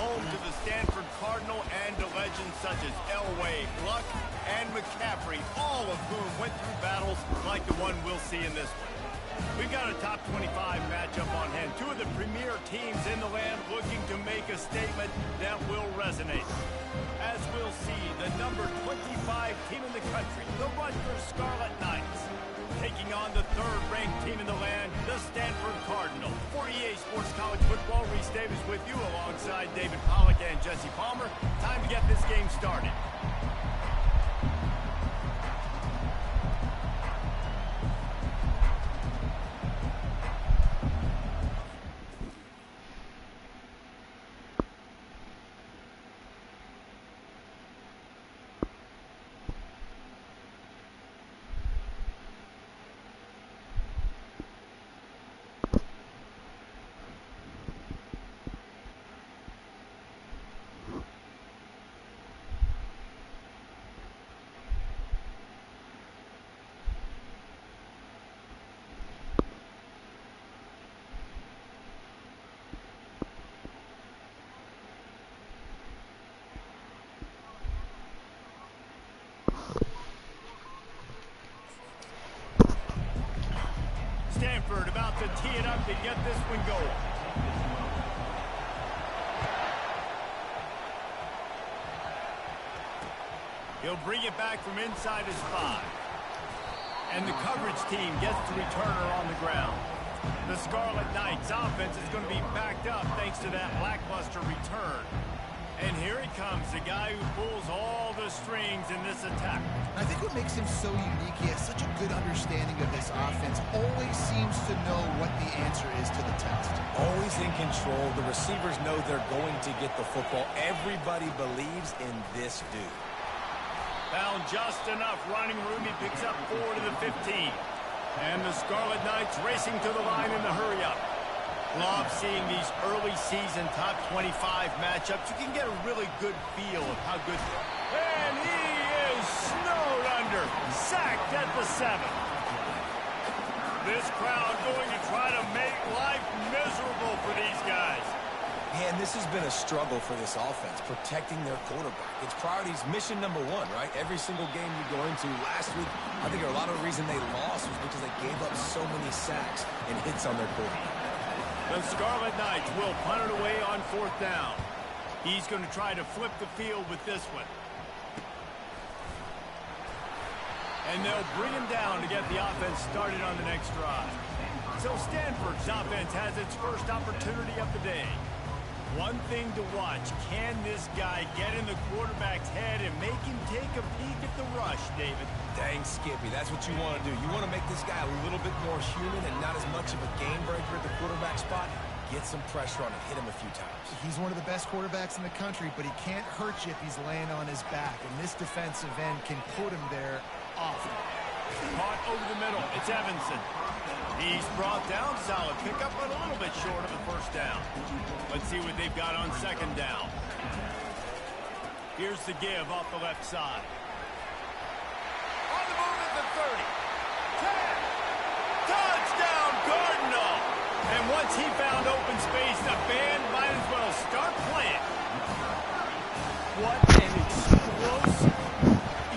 home to the Stanford Cardinal and to legends such as Elway, Luck, and McCaffrey, all of whom went through battles like the one we'll see in this one. We've got a top 25 matchup on hand. Two of the premier teams in the land looking to make a statement that will resonate. As we'll see, the number 25 team in the country, the Rutgers Scarlet Knights, taking on the third-ranked team in the land, the Stanford Cardinal. For EA Sports College Football, Reese Davis with you alongside David Pollack and Jesse Palmer. Time to get this game started. Stanford about to tee it up to get this one going. He'll bring it back from inside his 5. And the coverage team gets the returner on the ground. The Scarlet Knights offense is going to be backed up thanks to that lackluster return. And here he comes, the guy who pulls all the strings in this attack. I think what makes him so unique, he has such a good understanding of this offense, always seems to know what the answer is to the test. Always in control. The receivers know they're going to get the football. Everybody believes in this dude. Found just enough running room. He picks up 4 to the 15. And the Scarlet Knights racing to the line in the hurry-up. Love seeing these early season top 25 matchups. You can get a really good feel of how good. And he is snowed under. Sacked at the 7. This crowd going to try to make life miserable for these guys. Man, this has been a struggle for this offense, protecting their quarterback. It's priorities, mission number 1, right? Every single game you go into. Last week, I think a lot of the reason they lost was because they gave up so many sacks and hits on their quarterback. The Scarlet Knights will punt it away on 4th down. He's going to try to flip the field with this one. And they'll bring him down to get the offense started on the next drive. So Stanford's offense has its first opportunity of the day. One thing to watch, can this guy get in the quarterback's head and make him take a peek at the rush, David? Dang, Skippy, that's what you want to do. You want to make this guy a little bit more human and not as much of a game breaker at the quarterback spot. Get some pressure on him, hit him a few times. He's one of the best quarterbacks in the country, but he can't hurt you if he's laying on his back, and this defensive end can put him there often. Caught over the middle, it's Evanson. He's brought down, solid pickup, but a little bit short of the first down. Let's see what they've got on 2nd down. Here's the give off the left side. On the move at the 30. 10. Touchdown, Cardinal! And once he found open space, the band might as well start playing. What an explosive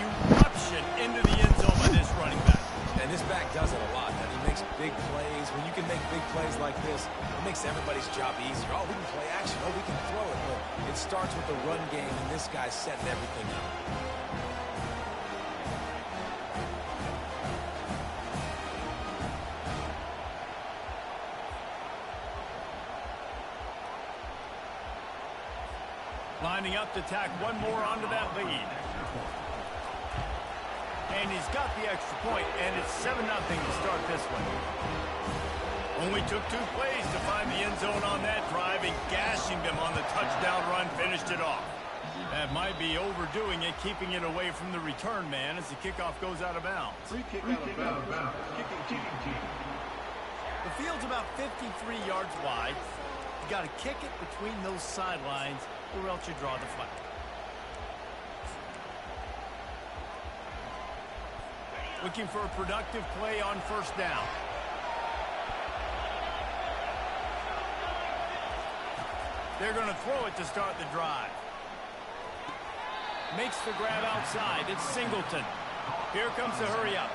eruption into the end zone by this running back. And this back does it a lot, man. He makes big plays. When you can make big plays like this, it makes everybody's job easier. Oh, we can play action. Oh, we can throw it. But it starts with the run game, and this guy's setting everything up. Lining up to tack one more onto that lead. And he's got the extra point, and it's 7-0 to start this one. Only took 2 plays to find the end zone on that drive, and gashing them on the touchdown run finished it off. That might be overdoing it, keeping it away from the return man as the kickoff goes out of bounds. Free kick out of bounds. Kicking team. The field's about 53 yards wide. You got to kick it between those sidelines, or else you draw the flag. Looking for a productive play on 1st down. They're going to throw it to start the drive. Makes the grab outside. It's Singleton. Here comes the hurry up.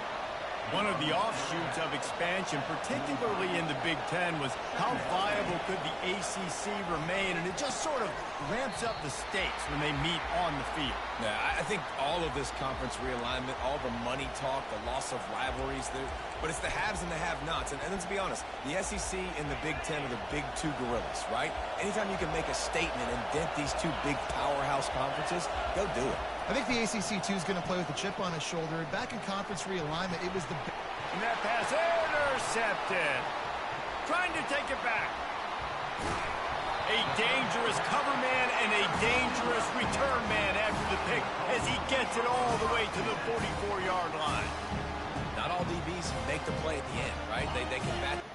One of the offshoots of expansion, particularly in the Big Ten, was how viable could the ACC remain, and it just sort of ramps up the stakes when they meet on the field. Yeah, I think all of this conference realignment, all the money talk, the loss of rivalries, but it's the haves and the have-nots. And let's be honest, the SEC and the Big Ten are the big two gorillas, right? Anytime you can make a statement and dent these two big powerhouse conferences, go do it. I think the ACC, too, is going to play with a chip on his shoulder. Back in conference realignment, it was the... And that pass intercepted. Trying to take it back. A dangerous cover man and a dangerous return man after the pick as he gets it all the way to the 44-yard line. Not all DBs make the play at the end, right? They can bat.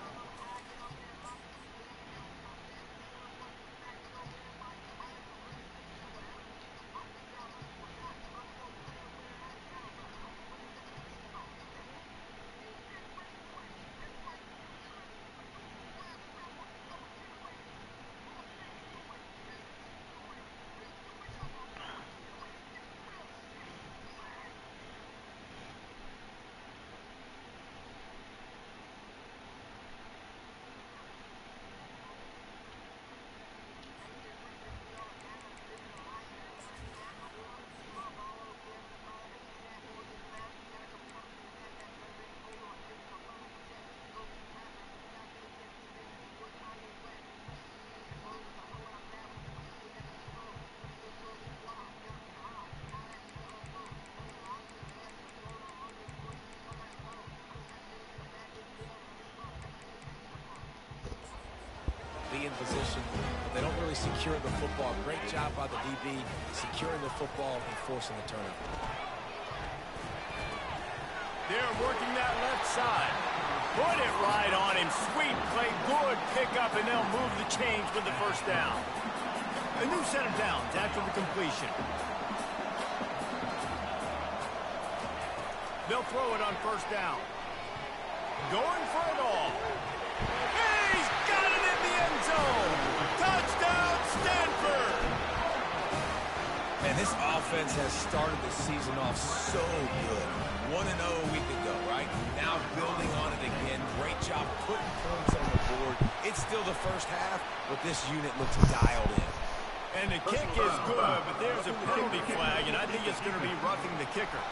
In position, but they don't really secure the football. Great job by the DB securing the football and forcing the turnover. They're working that left side. Put it right on him. Sweet play, good pickup, and they'll move the chains with the first down. A new set of downs after the completion. They'll throw it on first down. Going for it all. He's got it in the end zone. Touchdown, Stanford. Man, this offense has started the season off so good. 1-0 a week ago, right? Now building on it again. Great job putting points on the board. It's still the first half, but this unit looks dialed in. And the kick is good, but there's a penalty flag, and I think it's going to be roughing the kicker.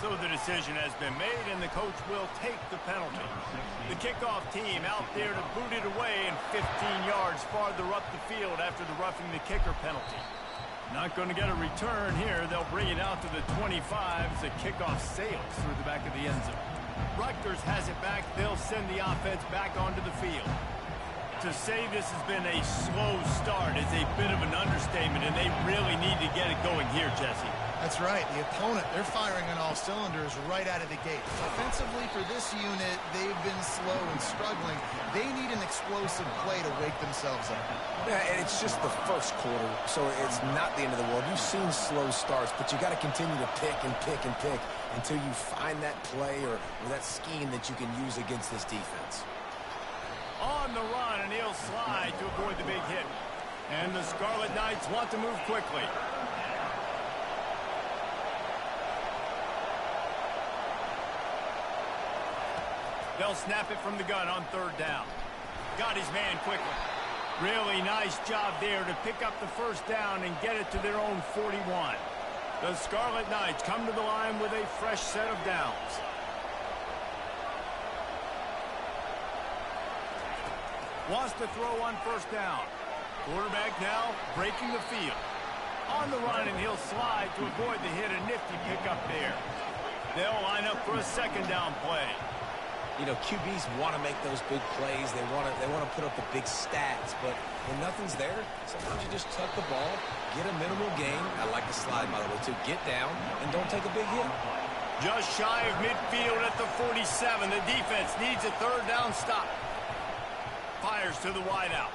So the decision has been made, and the coach will take the penalty. The kickoff team out there to boot it away, and 15 yards farther up the field after the roughing the kicker penalty. Not going to get a return here. They'll bring it out to the 25 as the kickoff sails through the back of the end zone. Rutgers has it back. They'll send the offense back onto the field. To say this has been a slow start is a bit of an understatement, and they really need to get it going here, Jesse. That's right. The opponent, they're firing on all cylinders right out of the gate. Offensively, for this unit, they've been slow and struggling. They need an explosive play to wake themselves up. Yeah, and it's just the first quarter, so it's not the end of the world. You've seen slow starts, but you got to continue to pick and pick and pick until you find that play or that scheme that you can use against this defense. On the run, and he'll slide to avoid the big hit. And the Scarlet Knights want to move quickly. They'll snap it from the gun on third down. Got his man quickly. Really nice job there to pick up the first down and get it to their own 41. The Scarlet Knights come to the line with a fresh set of downs. Wants to throw on first down. Quarterback now breaking the field. On the run, and he'll slide to avoid the hit. A nifty pickup there. They'll line up for a second down play. You know, QBs want to make those big plays. They want to put up the big stats. But when nothing's there, sometimes you just tuck the ball, get a minimal gain. I like the slide, by the way, too. Get down and don't take a big hit. Just shy of midfield at the 47. The defense needs a third down stop. Fires to the wideout.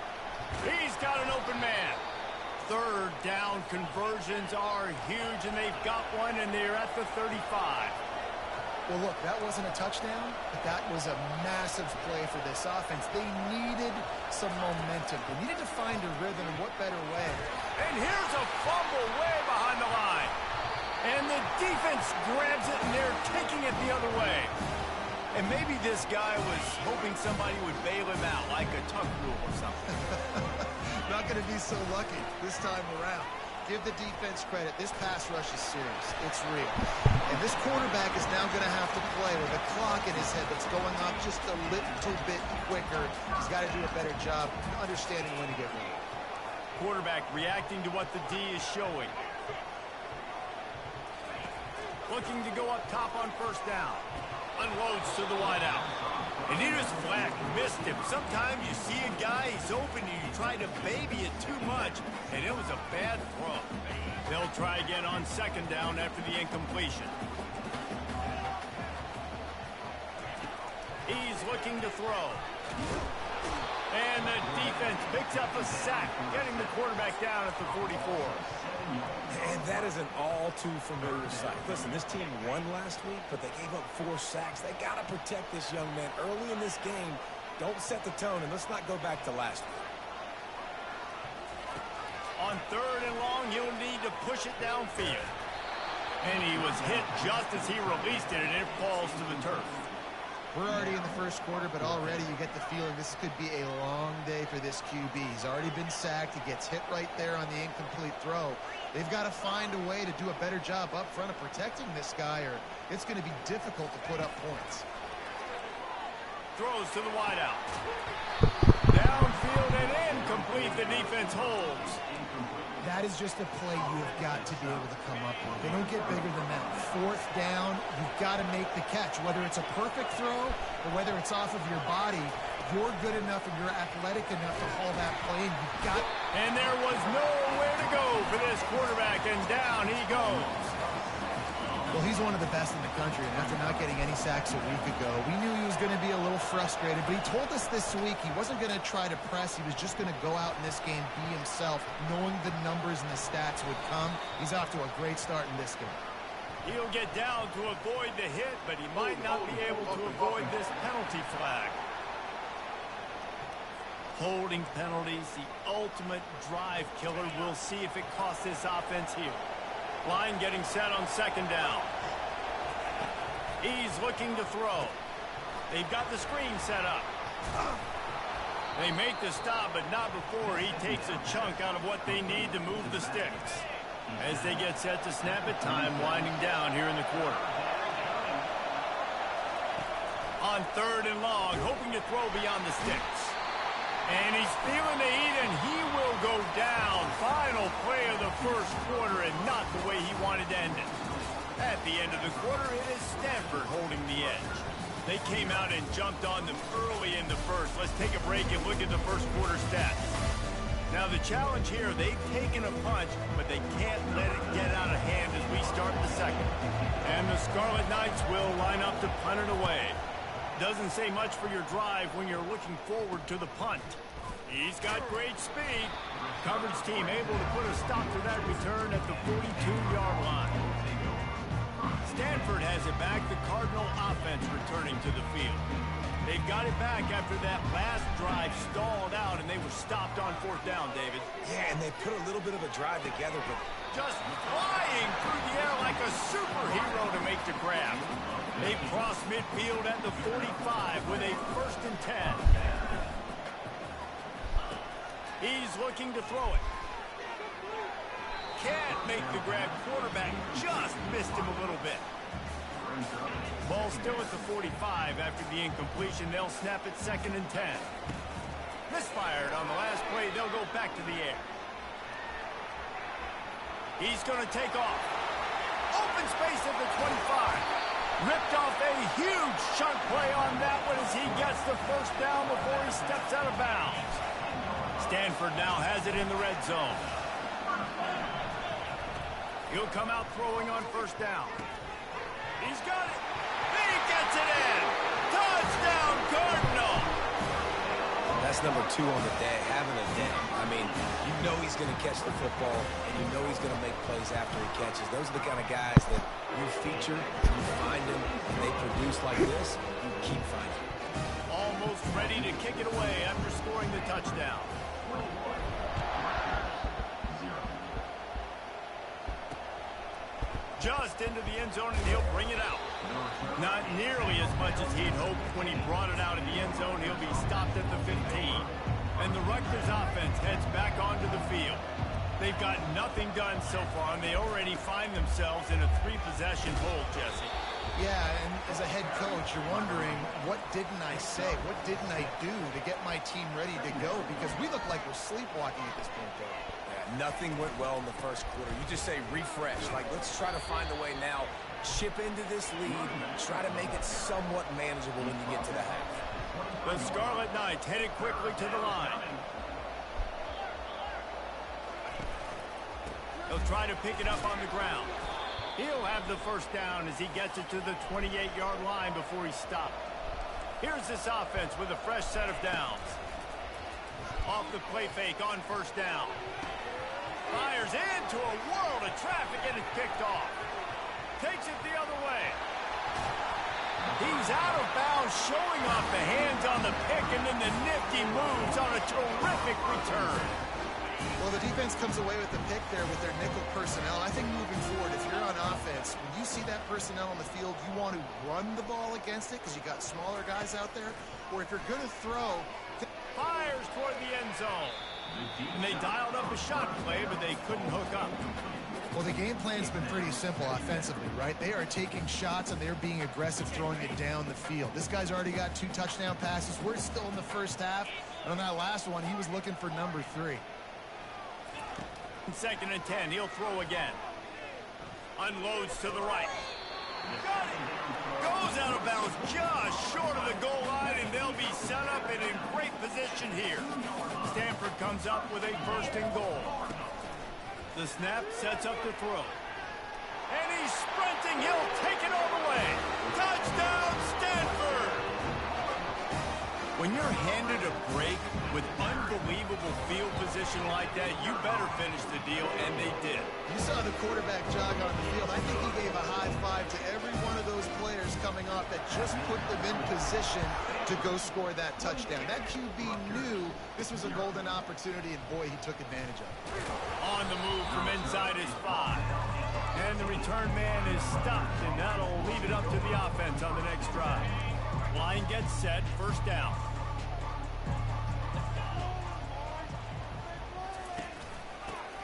He's got an open man. Third down conversions are huge, and they've got one, and they're at the 35. Well, look, that wasn't a touchdown, but that was a massive play for this offense. They needed some momentum. They needed to find a rhythm, and what better way? And here's a fumble way behind the line. And the defense grabs it, and they're taking it the other way. And maybe this guy was hoping somebody would bail him out, like a tuck rule or something. Not going to be so lucky this time around. Give the defense credit. This pass rush is serious. It's real. And this quarterback is now going to have to play with a clock in his head that's going up just a little bit quicker. He's got to do a better job understanding when to get ready. Quarterback reacting to what the D is showing. Looking to go up top on first down. Unloads to the wideout. And Nita's flat missed him. Sometimes you see a guy, he's open, and you try to baby it too much, and it was a bad throw. They'll try again on second down after the incompletion. He's looking to throw. And the defense picks up a sack, getting the quarterback down at the 44. And that is an all-too-familiar sight. Listen, this team won last week, but they gave up 4 sacks. They got to protect this young man early in this game. Don't set the tone, and let's not go back to last week. On third and long, he'll need to push it downfield. And he was hit just as he released it, and it falls to the turf. We're already in the first quarter, but already you get the feeling this could be a long day for this QB. He's already been sacked. He gets hit right there on the incomplete throw. They've got to find a way to do a better job up front of protecting this guy, or it's going to be difficult to put up points. Throws to the wideout. Downfield and incomplete. The defense holds. That is just a play you have got to be able to come up with. They don't get bigger than that. Fourth down, you've got to make the catch. Whether it's a perfect throw or whether it's off of your body, you're good enough and you're athletic enough to haul that play in. You've got... And there was nowhere to go for this quarterback, and down he goes. Well, he's one of the best in the country, and after not getting any sacks a week ago, we knew he was going to be a little frustrated, but he told us this week he wasn't going to try to press. He was just going to go out in this game, be himself, knowing the numbers and the stats would come. He's off to a great start in this game. He'll get down to avoid the hit, but he might not be able to avoid this penalty flag. Holding penalties, the ultimate drive killer. We'll see if it costs this offense here. Line getting set on second down. He's looking to throw. They've got the screen set up. They make the stop, but not before he takes a chunk out of what they need to move the sticks. As they get set to snap it, time winding down here in the quarter. On third and long, hoping to throw beyond the sticks. And he's feeling the heat, and he will go down. Final play of the first quarter, and not the way he wanted to end it. At the end of the quarter, it is Stanford holding the edge. They came out and jumped on them early in the first. Let's take a break and look at the first quarter stats. Now, the challenge here, they've taken a punch, but they can't let it get out of hand as we start the second. And the Scarlet Knights will line up to punt it away. Doesn't say much for your drive when you're looking forward to the punt. He's got great speed. Coverage team able to put a stop to that return at the 42-yard line. Stanford has it back. The Cardinal offense returning to the field. They've got it back after that last drive stalled out, and they were stopped on fourth down, David. Yeah, and they put a little bit of a drive together, but just flying through the air like a superhero to make the grab. They cross midfield at the 45 with a 1st and 10. He's looking to throw it. Can't make the grab. Quarterback just missed him a little bit. Ball still at the 45 after the incompletion. They'll snap it 2nd and 10. Misfired on the last play. They'll go back to the air. He's going to take off. Open space at the 25. Ripped off a huge chunk play on that one as he gets the first down before he steps out of bounds. Stanford now has it in the red zone. He'll come out throwing on first down. He's got it. He gets it in. Touchdown, Cardinal. That's number 2 on the day, having a day. I mean, you know he's going to catch the football, and you know he's going to make plays after he catches. Those are the kind of guys that you feature, you find them, and they produce like this, you keep finding them. Almost ready to kick it away after scoring the touchdown. Just into the end zone, and he'll bring it out. Not nearly as much as he'd hoped when he brought it out of the end zone. He'll be stopped at the 15. And the Rutgers offense heads back onto the field. They've got nothing done so far, and they already find themselves in a 3-possession hole, Jesse. Yeah, and as a head coach, you're wondering, what didn't I say? What didn't I do to get my team ready to go? Because we look like we're sleepwalking at this point, though. Nothing went well in the first quarter. You just say refresh. Like, let's try to find a way now. Chip into this lead. Try to make it somewhat manageable when you get to the half. The Scarlet Knights headed quickly to the line. He'll try to pick it up on the ground. He'll have the first down as he gets it to the 28-yard line before he's stopped. Here's this offense with a fresh set of downs. Off the play fake on first down. Fires into a world of traffic and it's picked off. Takes it the other way. He's out of bounds, showing off the hands on the pick, and then the nifty moves on a terrific return. Well, the defense comes away with the pick there with their nickel personnel. I think moving forward, if you're on offense, when you see that personnel on the field, you want to run the ball against it because you got smaller guys out there. Or if you're going to throw... Fires toward the end zone. And they dialed up a shot play, but they couldn't hook up. Well, the game plan's been pretty simple offensively, right? They are taking shots, and they're being aggressive, throwing it down the field. This guy's already got 2 touchdown passes. We're still in the first half. And on that last one, he was looking for number 3. 2nd and 10. He'll throw again. Unloads to the right. Got it. Goes out of bounds just short of the goal line, and they'll be set up and in great position here. Stanford comes up with a 1st and goal. The snap sets up the throw. And he's sprinting. He'll take it all the way. Touchdown, Stanford! When you're handed a break with unbelievable field position like that, you better finish the deal, and they did. You saw the quarterback jog on the field. I think he gave a high five to every one of those players coming off that just put them in position to go score that touchdown. That QB knew this was a golden opportunity, and boy, he took advantage of it. On the move from inside his 5. And the return man is stopped, and that'll leave it up to the offense on the next drive. Line gets set, 1st down.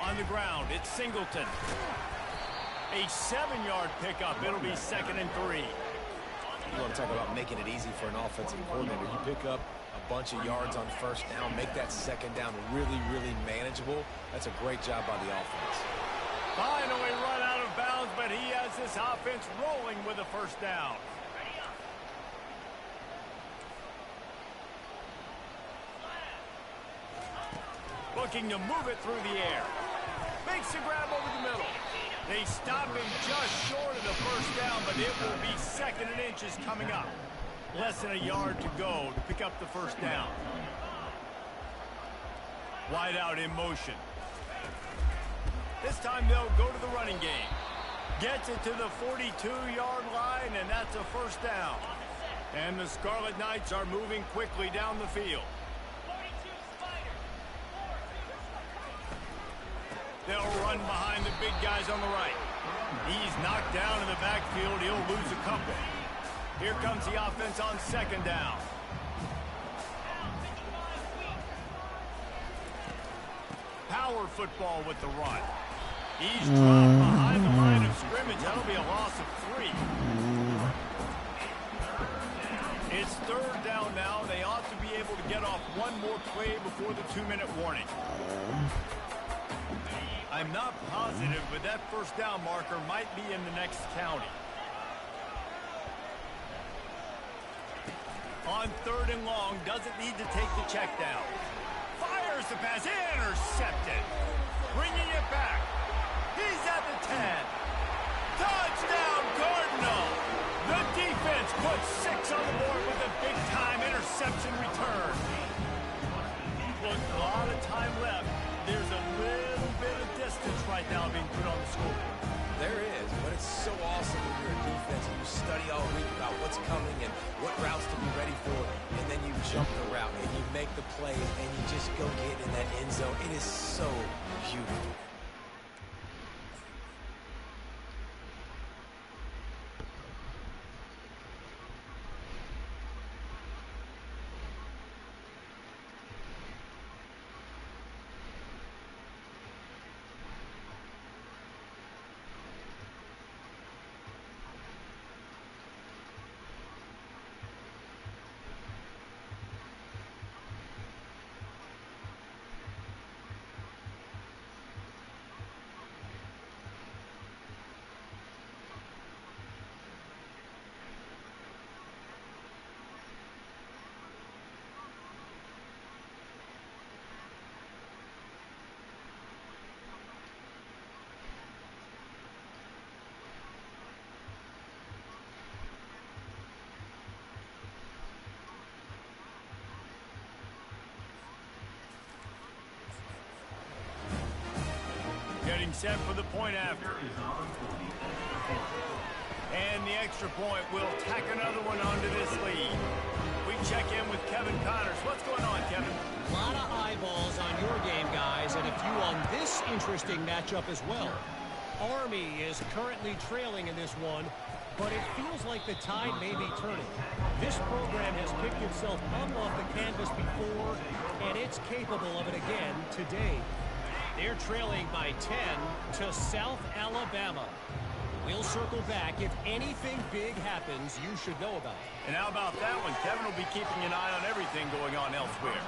On the ground, it's Singleton. A 7-yard pickup. It'll be 2nd and 3. You want to talk about making it easy for an offensive coordinator. You pick up a bunch of yards on 1st down, make that 2nd down really, really manageable. That's a great job by the offense. Finally run out of bounds, but he has this offense rolling with a 1st down. Looking to move it through the air. Makes a grab over the middle. They stop him just short of the 1st down, but it will be 2nd and inches coming up. Less than a yard to go to pick up the 1st down. Wide out in motion. This time they'll go to the running game. Gets it to the 42-yard line, and that's a 1st down. And the Scarlet Knights are moving quickly down the field. They'll run behind the big guys on the right. He's knocked down in the backfield. He'll lose a couple. Here comes the offense on 2nd down. Power football with the run. He's dropped behind the line of scrimmage. That'll be a loss of 3. It's 3rd down now. They ought to be able to get off one more play before the 2-minute warning. I'm not positive, but that 1st down marker might be in the next county. On 3rd and long, doesn't need to take the check down. Fires the pass, intercepted. Bringing it back. He's at the 10. Touchdown, Cardinal. The defense puts 6 on the board with a big-time interception return. There's a little bit of distance right now being put on the scoreboard. There is, but it's so awesome when you're a defense and you study all week about what's coming and what routes to be ready for, and then you jump the route and you make the play and you just go get in that end zone. It is so beautiful. Getting set for the point after. And the extra point will tack another one onto this lead. We check in with Kevin Connors. What's going on, Kevin? A lot of eyeballs on your game, guys, and a few on this interesting matchup as well. Army is currently trailing in this one, but it feels like the tide may be turning. This program has picked itself up off the canvas before, and it's capable of it again today. They're trailing by 10 to South Alabama. We'll circle back. If anything big happens, you should know about it. And how about that one? Kevin will be keeping an eye on everything going on elsewhere.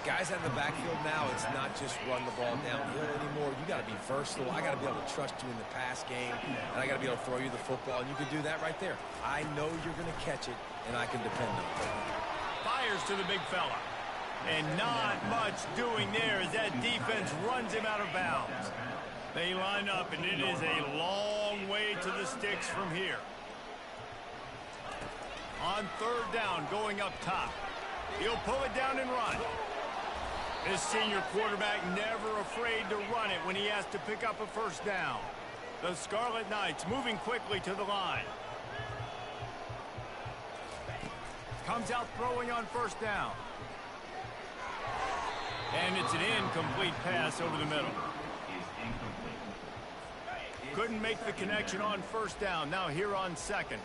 Guys out of the backfield now, it's not just run the ball downhill anymore. You got to be versatile. I got to be able to trust you in the pass game, and I got to be able to throw you the football, and you can do that right there. I know you're going to catch it, and I can depend on it. Fires to the big fella. And not much doing there as that defense runs him out of bounds. They line up, and it is a long way to the sticks from here. On third down, going up top. He'll pull it down and run. This senior quarterback never afraid to run it when he has to pick up a first down. The Scarlet Knights moving quickly to the line. Comes out throwing on first down. And it's an incomplete pass over the middle. Couldn't make the connection on first down. Now here on second.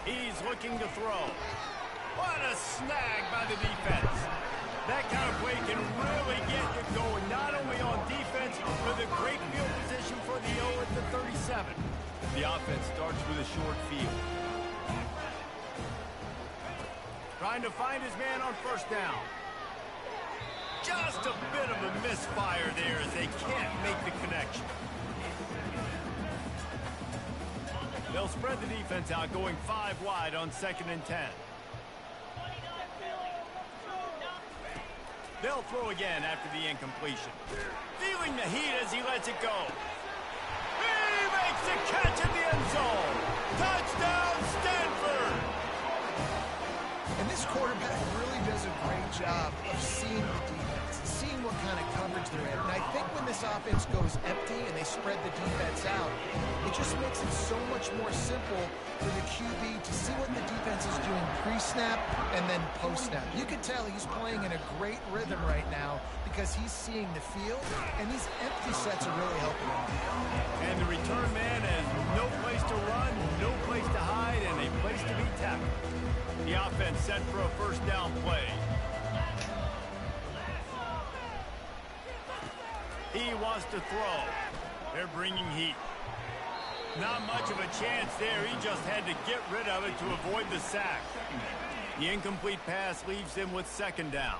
He's looking to throw. What a snag by the defense. That kind of play can really get you going, not only on defense, but a great field position for the O at the 37. The offense starts with a short field. Trying to find his man on first down. Just a bit of a misfire there as they can't make the connection. They'll spread the defense out, going 5 wide on 2nd and 10. They'll throw again after the incompletion. Feeling the heat as he lets it go. He makes the catch in the end zone. Touchdown, Stanford! And this quarterback really does a great job of seeing the defense, seeing what kind of coverage they're in. And I think when this offense goes empty and they spread the defense out, it just makes it so much more simple for the QB to see what the defense is doing pre-snap and then post-snap. You can tell he's playing in a great rhythm right now because he's seeing the field, and these empty sets are really helping him. And the return man has no place to run, no place to hide, and a place to be tackled. The offense set for a first down play. He wants to throw. They're bringing heat. Not much of a chance there. He just had to get rid of it to avoid the sack. The incomplete pass leaves him with 2nd down.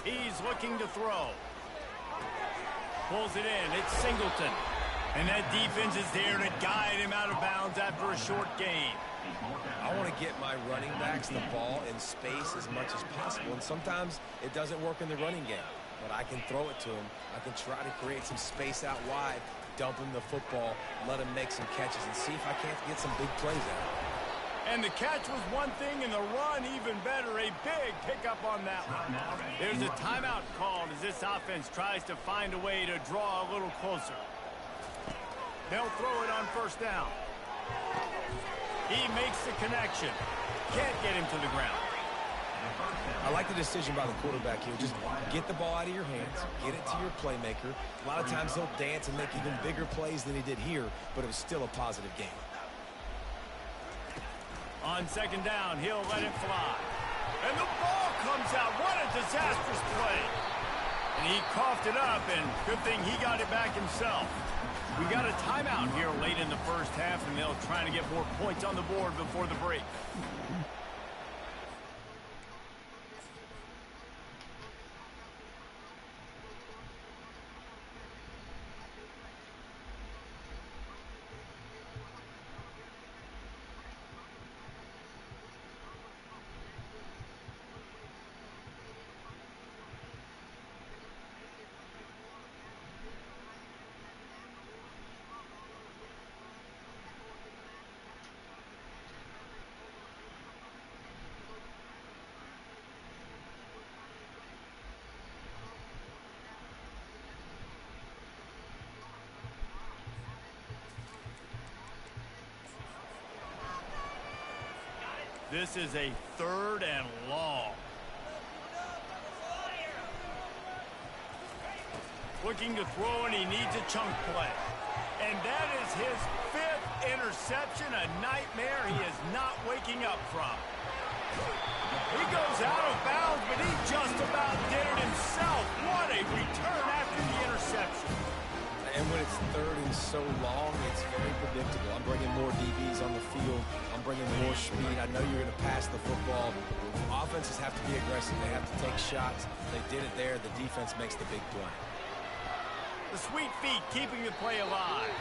He's looking to throw. Pulls it in. It's Singleton. And that defense is there to guide him out of bounds after a short gain. I want to get my running backs the ball in space as much as possible, and sometimes it doesn't work in the running game. But I can throw it to him. I can try to create some space out wide, dump him the football, let him make some catches, and see if I can't get some big plays out. And the catch was one thing, and the run even better. A big pickup on that one. There's a timeout called as this offense tries to find a way to draw a little closer. They'll throw it on first down. He makes the connection. Can't get him to the ground. I like the decision by the quarterback here. Just get the ball out of your hands, get it to your playmaker. A lot of times he'll dance and make even bigger plays than he did here, but it was still a positive game. On second down, he'll let it fly. And the ball comes out. What a disastrous play. And he coughed it up, and good thing he got it back himself. We got a timeout here late in the first half, and they'll try to get more points on the board before the break. This is a 3rd and long. Looking to throw, and he needs a chunk play. And that is his 5th interception, a nightmare he is not waking up from. He goes out of bounds, but he just about did it himself. What a return after the interception. And when it's 3rd and so long, it's very predictable. I'm bringing more DBs on the field. I'm bringing more speed. I know you're going to pass the football. Offenses have to be aggressive. They have to take shots. They did it there. The defense makes the big play. The sweet feet keeping the play alive.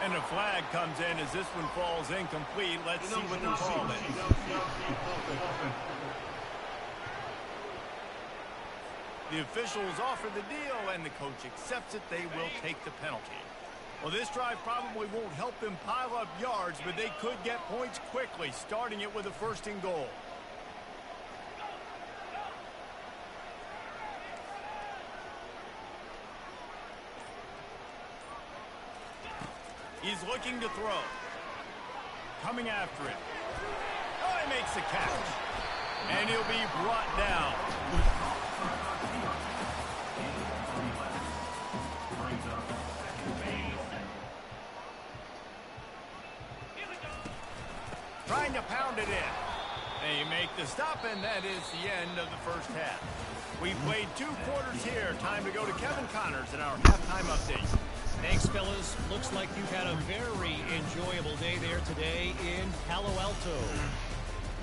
And a flag comes in as this one falls incomplete. Let's see what they're calling. The officials offer the deal, and the coach accepts it. They will take the penalty. Well, this drive probably won't help them pile up yards, but they could get points quickly, starting it with a 1st and goal. He's looking to throw. Coming after it. Oh, he makes the catch. And he'll be brought down. Trying to pound it in. They make the stop, and that is the end of the first half. We played 2 quarters here. Time to go to Kevin Connors in our halftime update. Thanks, fellas. Looks like you've had a very enjoyable day there today in Palo Alto.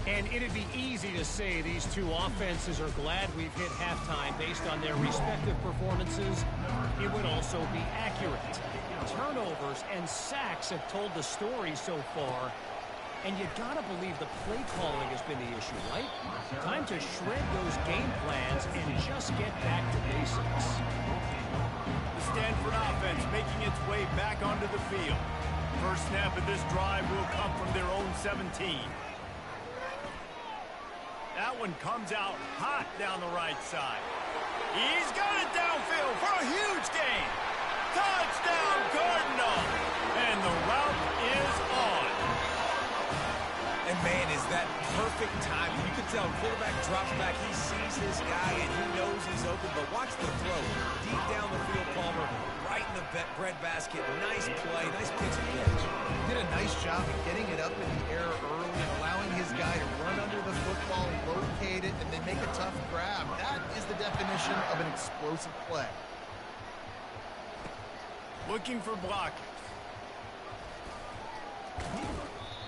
And it'd be easy to say these two offenses are glad we've hit halftime based on their respective performances. It would also be accurate. Turnovers and sacks have told the story so far. And you gotta believe the play calling has been the issue, right? Time to shred those game plans and just get back to basics. The Stanford offense making its way back onto the field. First snap of this drive will come from their own 17. That one comes out hot down the right side. He's got it downfield for a huge gain. Touchdown, Cardinal! And the route is on. And, man, is that perfect timing. You can tell quarterback drops back. He sees his guy, and he knows he's open. But watch the throw. Deep down the field, Palmer, right in the bread basket. Nice play. Nice pitch and catch. Did a nice job of getting it up in the air early and allowing his guy to run under the football, locate it, and then make a tough grab. That is the definition of an explosive play. Looking for blockers.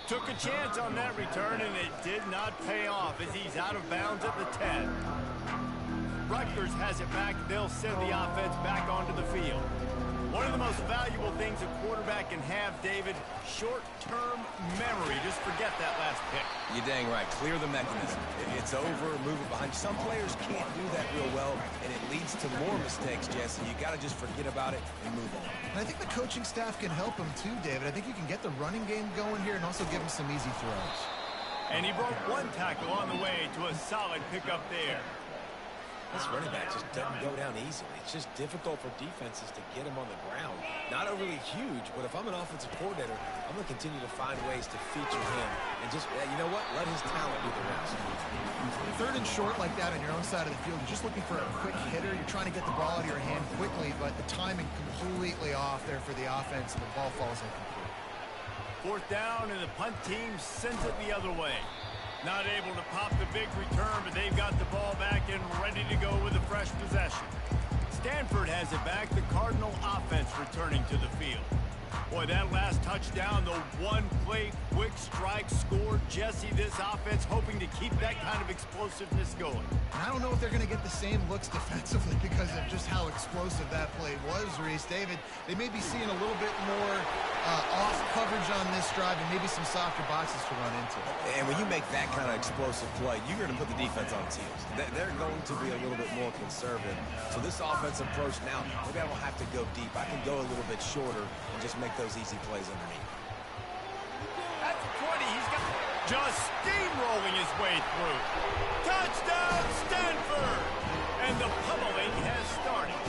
Took a chance on that return, and it did not pay off as he's out of bounds at the 10. Rutgers has it back. They'll send the offense back onto the field. One of the most valuable things a quarterback can have, David, short-term memory. Just forget that last pick. You're dang right. Clear the mechanism. It's over, move it behind. Some players can't do that real well, and it leads to more mistakes, Jesse. You got to just forget about it and move on. And I think the coaching staff can help him too, David. I think you can get the running game going here and also give him some easy throws. And he broke one tackle on the way to a solid pickup there. This running back just doesn't go down easily. It's just difficult for defenses to get him on the ground. Not overly huge, but if I'm an offensive coordinator, I'm going to continue to find ways to feature him and just, you know what, let his talent do the rest. Third and short like that on your own side of the field, you're just looking for a quick hitter. You're trying to get the ball out of your hand quickly, but the timing completely off there for the offense, and the ball falls incomplete. Fourth down, and the punt team sends it the other way. Not able to pop the big return, but they've got the ball back and ready to go with a fresh possession. Stanford has it back, the Cardinal offense returning to the field. Boy, that last touchdown, the one-play quick strike score. Jesse, this offense hoping to keep that kind of explosiveness going. And I don't know if they're going to get the same looks defensively because of just how explosive that play was, Reese. David, they may be seeing a little bit more off coverage on this drive and maybe some softer boxes to run into. And when you make that kind of explosive play, you're going to put the defense on its heels. They're going to be a little bit more conservative. So this offensive approach now, maybe I don't have to go deep. I can go a little bit shorter and just make those easy plays underneath. At the 20, he's got just steamrolling his way through. Touchdown, Stanford! And the pummeling has started.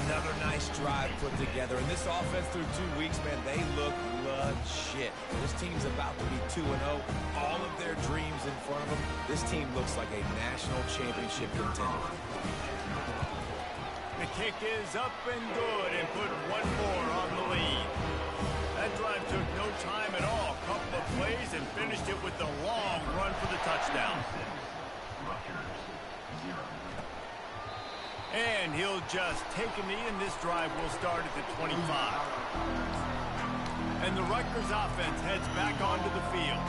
Another nice drive put together. And this offense through 2 weeks, man, they look legit. This team's about to be 2-0. All of their dreams in front of them. This team looks like a national championship contender. The kick is up and good and put one more on the lead. That drive took no time at all. Couple of plays and finished it with the long run for the touchdown. And he'll just take a knee, and this drive will start at the 25. And the Rutgers offense heads back onto the field.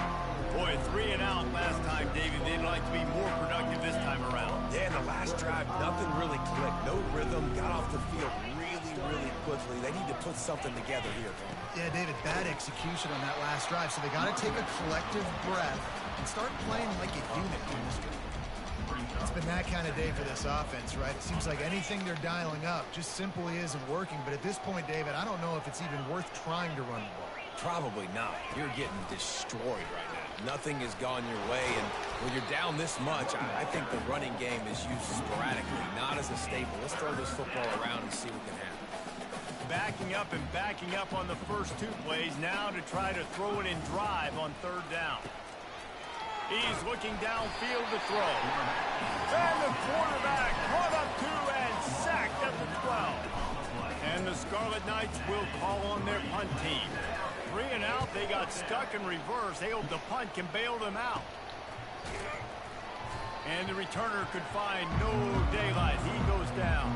Boy, 3 and out last time, David. They'd like to be more productive this time around. Yeah, in the last drive, nothing really clicked. No rhythm. Got off the field really quickly. They need to put something together here. Yeah, David, bad execution on that last drive. So they got to take a collective breath and start playing like a unit in this game. It's been that kind of day for this offense, right? It seems like anything they're dialing up just simply isn't working. But at this point, David, I don't know if it's even worth trying to run the ball. Probably not. You're getting destroyed right now. Nothing has gone your way, and when you're down this much, I think the running game is used sporadically, not as a staple. Let's throw this football around and see what can happen. Backing up and backing up on the first 2 plays, now to try to throw it in drive on third down. He's looking downfield to throw. And the quarterback brought up 2 and sacked at the 12. And the Scarlet Knights will call on their punt team. 3 and out, they got stuck in reverse. They hope the punt can bail them out. And the returner could find no daylight. He goes down.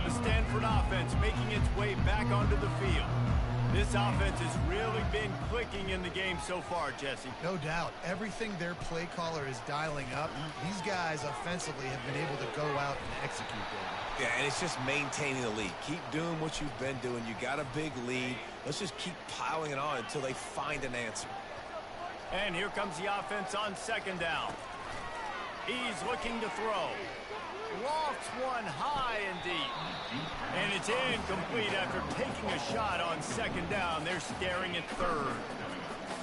The Stanford offense making its way back onto the field. This offense has really been clicking in the game so far, Jesse. No doubt. Everything their play caller is dialing up, these guys offensively have been able to go out and execute there. Yeah, and it's just maintaining the lead. Keep doing what you've been doing. You got a big lead. Let's just keep piling it on until they find an answer. And here comes the offense on second down. He's looking to throw. Lofts one high and deep. And it's incomplete after taking a shot on second down. They're staring at third.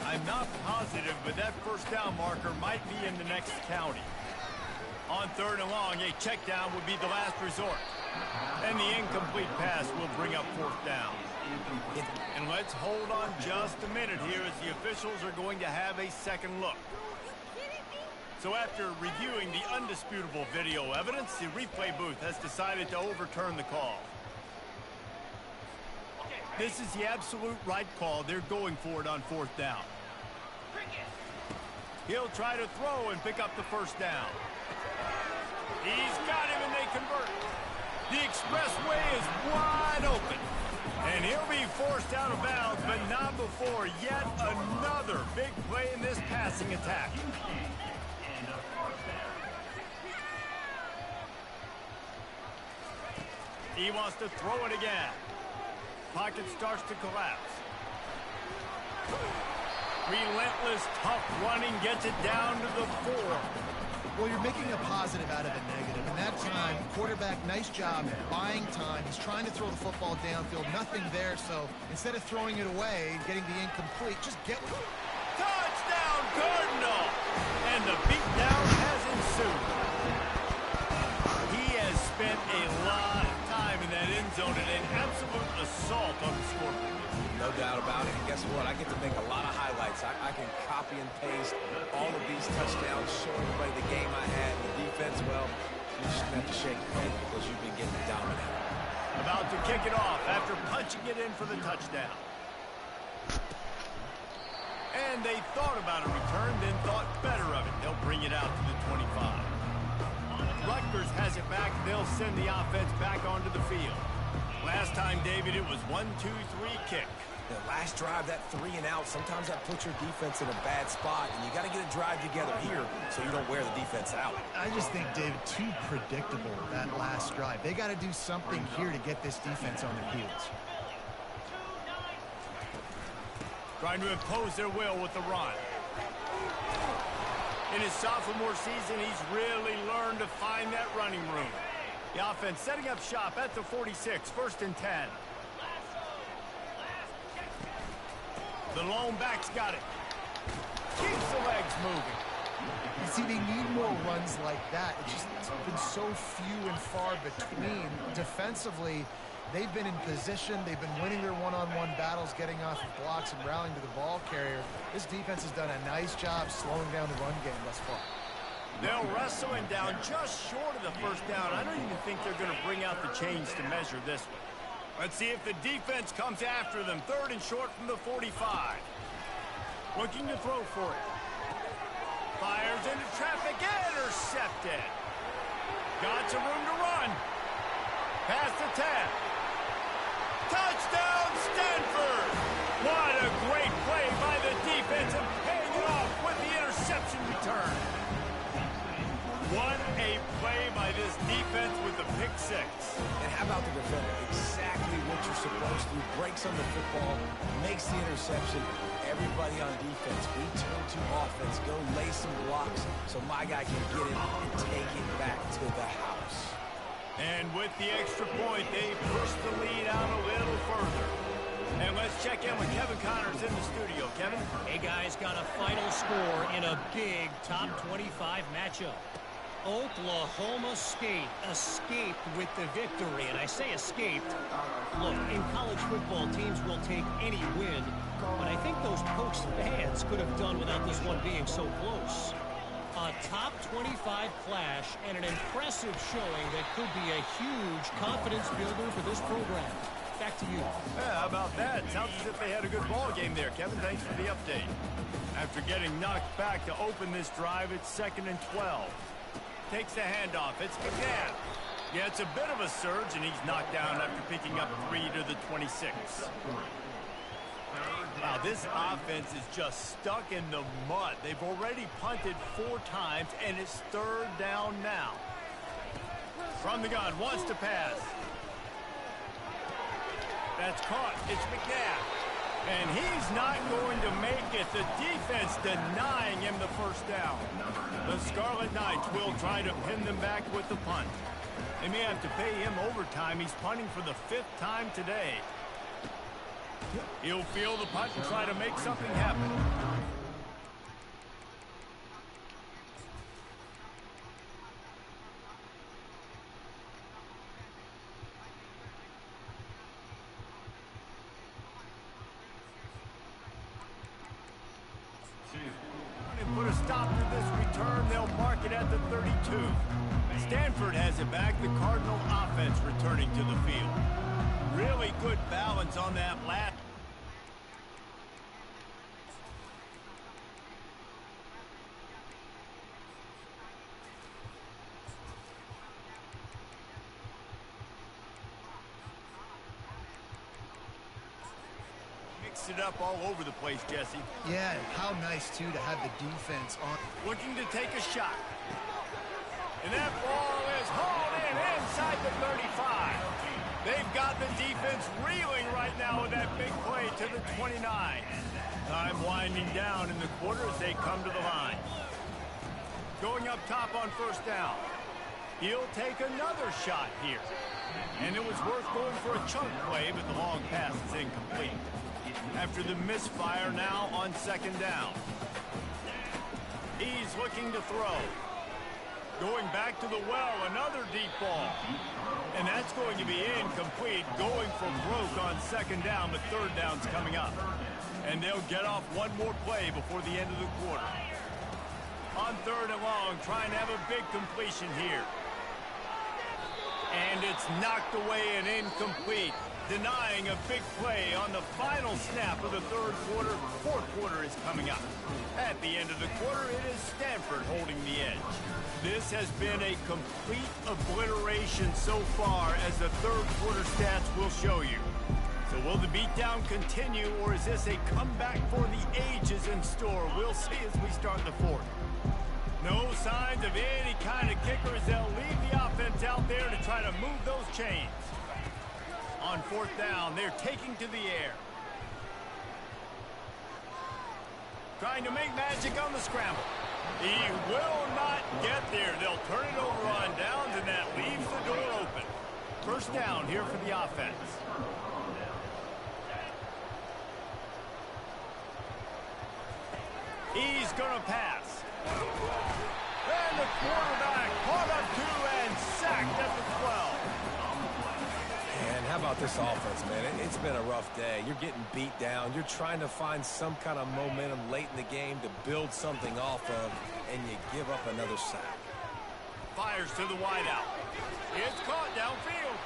I'm not positive, but that first down marker might be in the next county. On third and long, a check down would be the last resort. And the incomplete pass will bring up fourth down. And let's hold on just a minute here as the officials are going to have a second look. So after reviewing the undisputable video evidence, the replay booth has decided to overturn the call. This is the absolute right call. They're going for it on fourth down. He'll try to throw and pick up the first down. He's got him and they convert. The expressway is wide open. And he'll be forced out of bounds, but not before yet another big play in this passing attack. He wants to throw it again. Pocket starts to collapse. Relentless, tough running gets it down to the 4. Well, you're making a positive out of a negative. And that time, quarterback, nice job buying time. He's trying to throw the football downfield. Nothing there, so instead of throwing it away, getting the incomplete, just get with it. Touchdown, Cardinal! And the beatdown has ensued. He has spent a lot of time in that end zone and an absolute assault on the scoreboard. No doubt about it. And guess what? I get to make a lot of highlights. I can copy and paste all of these touchdowns, show everybody the game I had. The defense, well, you just have to shake your head because you've been getting dominated. About to kick it off after punching it in for the touchdown. And they thought about a return, then thought better of it. They'll bring it out to the 25. Rutgers has it back. They'll send the offense back onto the field. Last time, David, it was 1-2-3 kick. The last drive, that 3 and out, sometimes that puts your defense in a bad spot, and you got to get a drive together here so you don't wear the defense out. I just think, David, too predictable, that last drive. They got to do something here to get this defense on their heels. Trying to impose their will with the run. In his sophomore season, he's really learned to find that running room. The offense setting up shop at the 46, 1st and 10. The lone back's got it. Keeps the legs moving. You see, they need more runs like that. It's just been so few and far between. Defensively, they've been in position. They've been winning their one-on-one battles, getting off of blocks and rallying to the ball carrier. This defense has done a nice job slowing down the run game thus far. They'll wrestle him down just short of the 1st down. I don't even think they're going to bring out the chains to measure this one. Let's see if the defense comes after them. 3rd and short from the 45. Looking to throw for it. Fires into traffic. Intercepted. Got some room to run. Past the 10. Touchdown, Stanford! What a great play by the defense and paying it off with the interception return. What a play by this defense with the pick 6. And how about the defender? Exactly what you're supposed to. Breaks on the football, makes the interception. Everybody on defense, we turn to offense. Go lay some blocks so my guy can get it and take it back to the house. And with the extra point, they push the lead out a little further. And let's check in with Kevin Connors in the studio. Kevin? Hey, guys, got a final score in a big top 25 matchup. Oklahoma State escaped with the victory, and I say escaped. Look, in college football, teams will take any win, but I think those Pokes fans could have done without this one being so close. A top 25 clash and an impressive showing that could be a huge confidence builder for this program. Back to you. Yeah, how about that? Sounds as if they had a good ball game there. Kevin, thanks for the update. After getting knocked back to open this drive, it's 2nd and 12. Takes the handoff. It's McNabb. Yeah, it's a bit of a surge, and he's knocked down after picking up 3 to the 26. Wow, this offense is just stuck in the mud. They've already punted 4 times, and it's 3rd down now. From the gun, wants to pass. That's caught. It's McNabb. And he's not going to make it. The defense denying him the 1st down. The Scarlet Knights will try to pin them back with the punt. They may have to pay him overtime. He's punting for the 5th time today. He'll field the punt and try to make something happen. Put a stop to this return. They'll mark it at the 32. Stanford has it back. The Cardinal offense returning to the field. Really good balance on that lap. It up all over the place, Jesse. Yeah, how nice, too, to have the defense on. Looking to take a shot. And that ball is hauled in inside the 35. They've got the defense reeling right now with that big play to the 29. Time winding down in the quarter as they come to the line. going up top on first down. He'll take another shot here. And it was worth going for a chunk play, but the long pass is incomplete. After the misfire, now on second down. He's looking to throw. Going back to the well, another deep ball. And that's going to be incomplete, going for broke on second down, but third down's coming up. And they'll get off one more play before the end of the quarter. On third and long, trying to have a big completion here. And it's knocked away and incomplete, denying a big play on the final snap of the third quarter. Fourth quarter is coming up. At the end of the quarter, it is Stanford holding the edge. This has been a complete obliteration so far, as the third quarter stats will show you. So will the beatdown continue, or is this a comeback for the ages in store? We'll see as we start the fourth. No signs of any kind of kickers. They'll leave the offense out there to try to move those chains. On fourth down, they're taking to the air. Trying to make magic on the scramble. He will not get there. They'll turn it over on downs, and that leaves the door open. First down here for the offense. He's going to pass. And the quarterback caught up to and sacked at the 12. And how about this offense, man? It's been a rough day. You're getting beat down. You're trying to find some kind of momentum late in the game to build something off of, and you give up another sack. Fires to the wideout. It's caught downfield.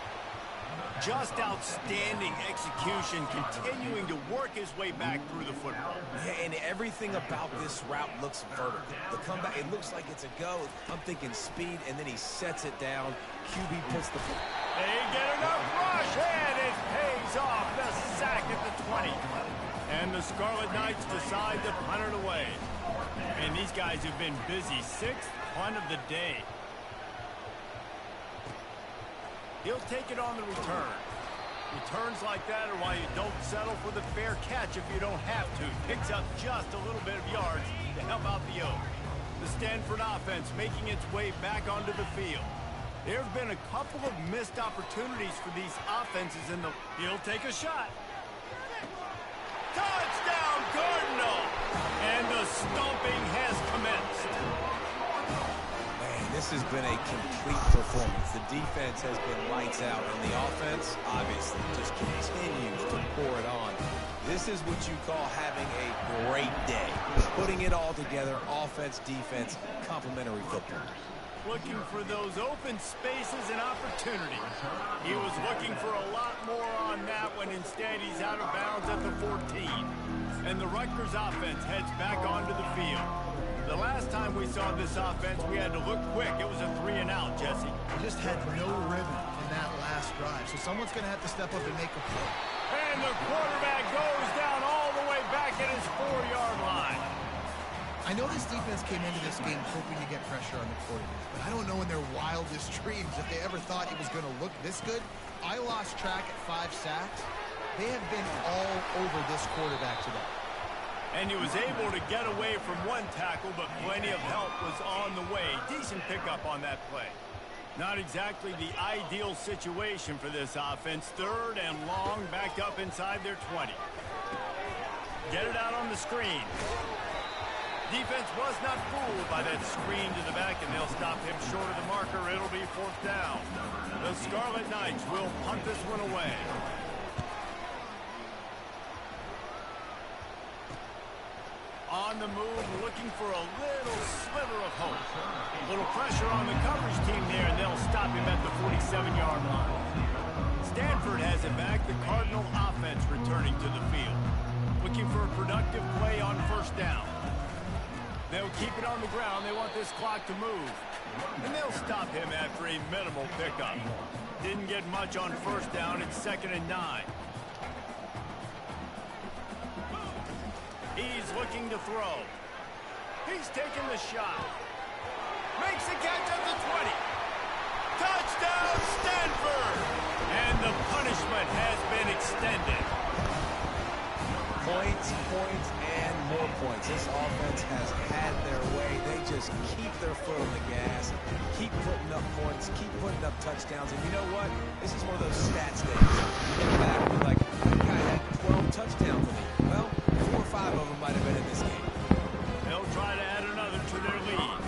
Just outstanding execution, continuing to work his way back through the football. Yeah, and everything about this route looks vertical. The comeback, it looks like it's a go. I'm thinking speed, and then he sets it down. QB puts the foot. They get enough rush, and it pays off. The sack at the 20. And the Scarlet Knights decide to punt it away. And these guys have been busy. Sixth punt of the day. He'll take it on the return. Returns like that are why you don't settle for the fair catch if you don't have to. Picks up just a little bit of yards to help out the Oak. The Stanford offense making its way back onto the field. There have been a couple of missed opportunities for these offenses in the... He'll take a shot. Touchdown, Cardinal! And the stomping has commenced. This has been a complete performance. The defense has been lights out, and the offense, obviously, just continues to pour it on. This is what you call having a great day. Putting it all together, offense, defense, complementary football. Looking for those open spaces and opportunities. He was looking for a lot more on that when instead he's out of bounds at the 14. And the Rutgers offense heads back onto the field. The last time we saw this offense, we had to look quick. It was a 3-and-out, Jesse. They just had no rhythm in that last drive, so someone's going to have to step up and make a play. And the quarterback goes down all the way back at his 4-yard line. I know this defense came into this game hoping to get pressure on the quarterback, but I don't know in their wildest dreams if they ever thought it was going to look this good. I lost track at 5 sacks. They have been all over this quarterback today. And he was able to get away from one tackle, but plenty of help was on the way. Decent pickup on that play. Not exactly the ideal situation for this offense. Third and long, backed up inside their 20. Get it out on the screen. Defense was not fooled by that screen to the back, and they'll stop him short of the marker. It'll be fourth down. The Scarlet Knights will punt this one away. On the move, looking for a little sliver of hope. A little pressure on the coverage team there, and they'll stop him at the 47-yard line. Stanford has it back. The Cardinal offense returning to the field. Looking for a productive play on first down. They'll keep it on the ground. They want this clock to move. And they'll stop him after a minimal pickup. Didn't get much on first down. It's 2nd and 9. He's looking to throw. He's taking the shot. Makes the catch at the 20. Touchdown, Stanford! And the punishment has been extended. Points, and more points. This offense has had their way. They just just keep their foot on the gas, keep putting up points, keep putting up touchdowns. And you know what? This is one of those stats days. You get back and you're like, that guy had 12 touchdowns in it. Well, 4 or 5 of them might have been in this game. They'll try to add another to their lead.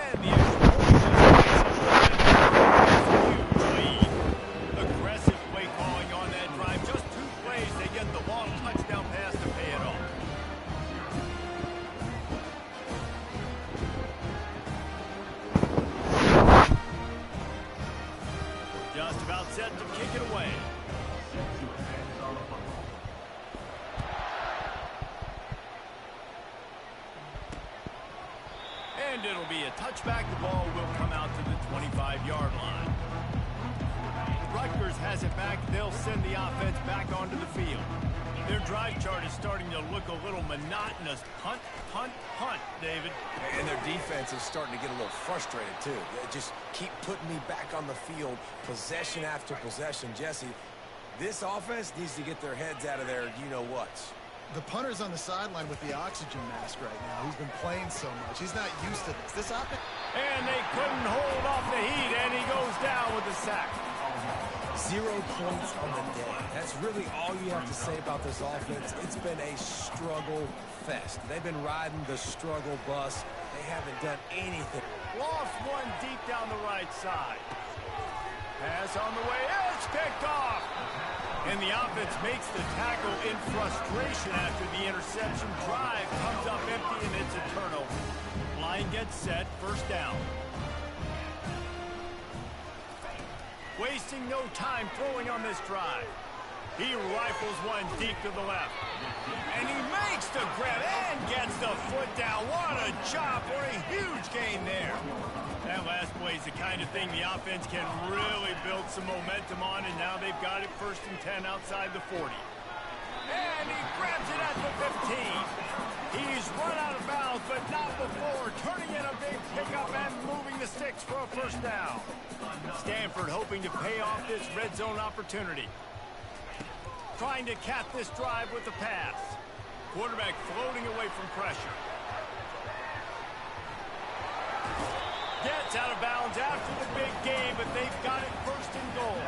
And the extra point just a huge lead. Aggressive play calling on that drive. Just 2 plays, they get the long touchdown pass to pay it off. Just about set to kick it away. And it'll be a touchback. The ball will come out to the 25-yard line. Rutgers has it back. They'll send the offense back onto the field. Their drive chart is starting to look a little monotonous. Punt, punt, punt, David. And their defense is starting to get a little frustrated, too. They just keep putting me back on the field, possession after possession. Jesse, this offense needs to get their heads out of their you-know-whats. The punter's on the sideline with the oxygen mask right now. He's been playing so much. He's not used to this. This offense... And they couldn't hold off the heat, and he goes down with the sack. 0 points on the day. That's really all you have to say about this offense. It's been a struggle fest. They've been riding the struggle bus. They haven't done anything. Lost one deep down the right side. Pass on the way. It's picked off. And the offense makes the tackle in frustration after the interception. Drive comes up empty, and it's a turnover. Line gets set. First down. Wasting no time throwing on this drive. He rifles one deep to the left. And he makes the grab and gets the foot down. What a job for a huge gain there. That last play is the kind of thing the offense can really build some momentum on, and now they've got it 1st and 10 outside the 40. And he grabs it at the 15. He's run out of bounds, but not before turning in a big pickup and moving the sticks for a first down. Stanford hoping to pay off this red zone opportunity. Trying to cap this drive with the pass. Quarterback floating away from pressure. Gets out of bounds after the big game, but they've got it 1st and goal.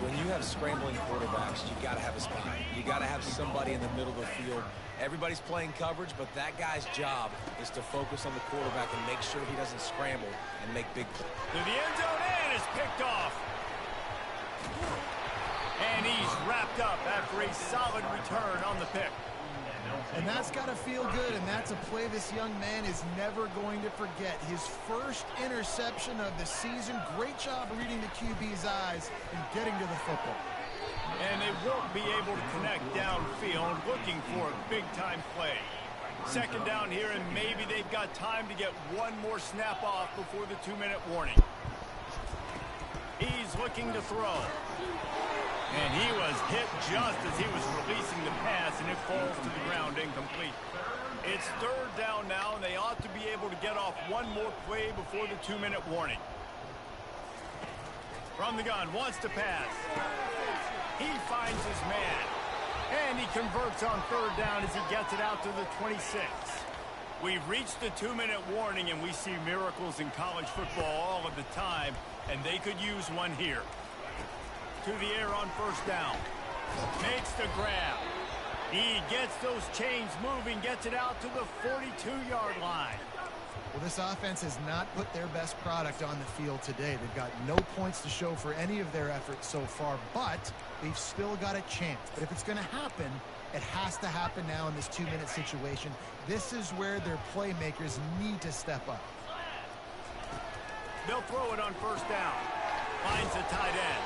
When you have scrambling quarterbacks, you got to have a spy. You got to have somebody in the middle of the field. Everybody's playing coverage, but that guy's job is to focus on the quarterback and make sure he doesn't scramble and make big plays. To the end zone, and is picked off. And he's wrapped up after a solid return on the pick. And that's got to feel good, and that's a play this young man is never going to forget. His first interception of the season. Great job reading the QB's eyes and getting to the football. And they won't be able to connect downfield, looking for a big-time play. 2nd down here, and maybe they've got time to get one more snap off before the 2-minute warning. He's looking to throw. And he was hit just as he was releasing the pass, and it falls to the ground incomplete. It's 3rd down now, and they ought to be able to get off one more play before the 2-minute warning. From the gun, wants to pass. He finds his man. And he converts on 3rd down as he gets it out to the 26. We've reached the 2-minute warning, and we see miracles in college football all of the time, and they could use one here. To the air on 1st down. Makes the grab. He gets those chains moving, gets it out to the 42-yard line. Well, this offense has not put their best product on the field today. They've got no points to show for any of their efforts so far, but they've still got a chance. But if it's going to happen, it has to happen now in this 2-minute situation. This is where their playmakers need to step up. They'll throw it on 1st down. Finds the tight end.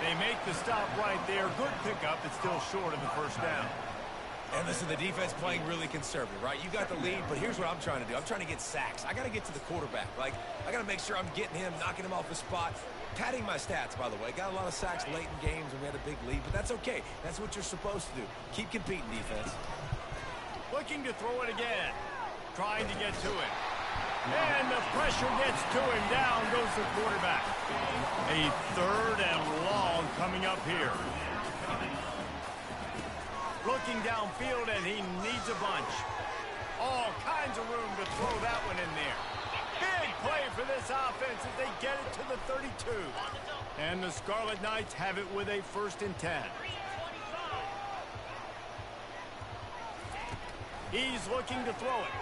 They make the stop right there. Good pickup. It's still short of the 1st down. And listen, the defense playing really conservative, right? You got the lead, but here's what I'm trying to do. I'm trying to get sacks. I got to get to the quarterback. Like, I got to make sure I'm getting him, knocking him off the spot. Padding my stats, by the way. Got a lot of sacks late in games when we had a big lead, but that's okay. That's what you're supposed to do. Keep competing, defense. Looking to throw it again. Trying to get to it. And the pressure gets to him. Down goes the quarterback. A 3rd and long coming up here. Looking downfield, and he needs a bunch. All kinds to throw that one in there. Big play for this offense as they get it to the 32. And the Scarlet Knights have it with a 1st and 10. He's looking to throw it.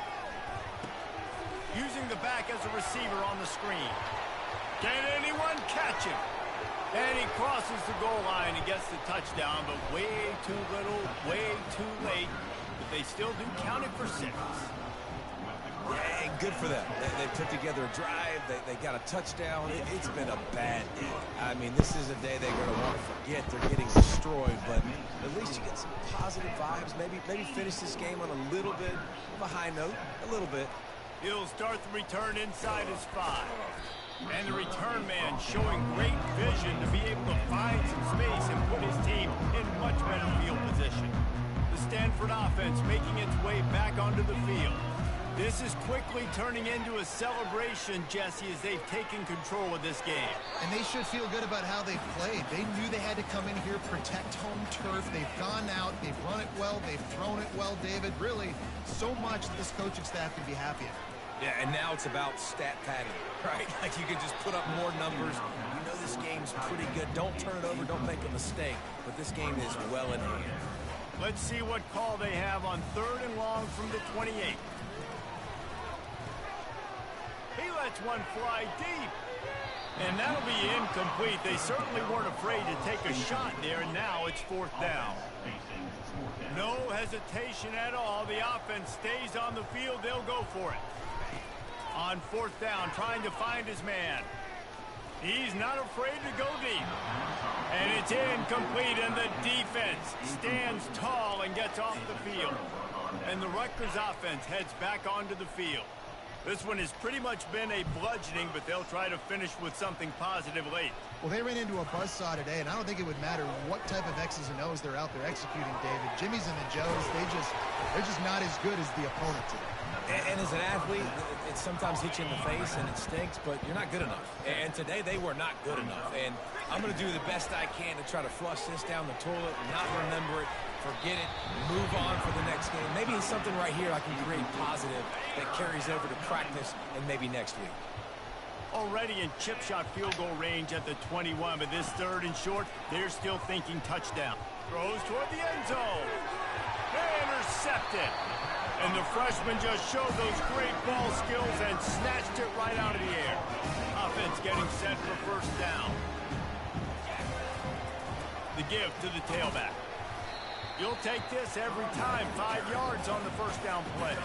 Using the back as a receiver on the screen. Can anyone catch him? And he crosses the goal line and gets the touchdown, but way too little, way too late. But they still do count it for 6. Yeah, good for them. They put together a drive. They got a touchdown. It's been a bad day. I mean, this is a day they're going to want to forget. They're getting destroyed, but at least you get some positive vibes. Maybe finish this game on a little bit of a high note, a little bit. He'll start the return inside his 5. And the return man showing great vision to be able to find some space and put his team in much better field position. The Stanford offense making its way back onto the field. This is quickly turning into a celebration, Jesse, as they've taken control of this game. And they should feel good about how they've played. They knew they had to come in here, protect home turf. They've gone out, they've run it well, they've thrown it well, David. Really, so much that this coaching staff can be happy about. Yeah, and now it's about stat padding, right? Like you can just put up more numbers. You know this game's pretty good. Don't turn it over. Don't make a mistake. But this game is well in hand. Let's see what call they have on 3rd and long from the 28. He lets one fly deep. And that'll be incomplete. They certainly weren't afraid to take a shot there, and now it's 4th down. No hesitation at all. The offense stays on the field. They'll go for it. On 4th down, trying to find his man. He's not afraid to go deep. And it's incomplete, and the defense stands tall and gets off the field. And the Rutgers offense heads back onto the field. This one has pretty much been a bludgeoning, but they'll try to finish with something positive late. Well, they ran into a buzzsaw today, and I don't think it would matter what type of X's and O's they're out there executing, David. Jimmy's and the Joes, they're just not as good as the opponent today. And as an athlete, it sometimes hits you in the face and it stinks, but you're not good enough. And today they were not good enough. And I'm going to do the best I can to try to flush this down the toilet, not remember it, forget it, move on for the next game. Maybe it's something right here I can create positive that carries over to practice and maybe next week. Already in chip shot field goal range at the 21, but this 3rd and short, they're still thinking touchdown. Throws toward the end zone. Intercepted. And the freshman just showed those great ball skills and snatched it right out of the air. Offense getting set for 1st down. The give to the tailback. You'll take this every time. 5 yards on the 1st down play.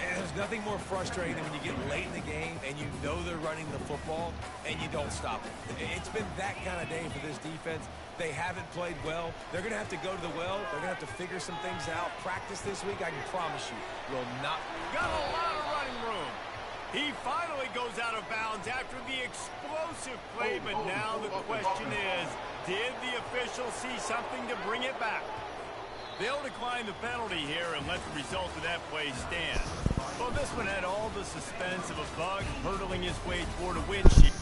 And there's nothing more frustrating than when you get late in the game and you know they're running the football and you don't stop it. It's been that kind of day for this defense. They haven't played well. They're going to have to go to the well. They're going to have to figure some things out. Practice this week, I can promise you, will not. Got a lot of running room. He finally goes out of bounds after the explosive play, but now the question is, did the official see something to bring it back? They'll decline the penalty here and let the result of that play stand. Well, this one had all the suspense of a bug hurtling his way toward a windshield.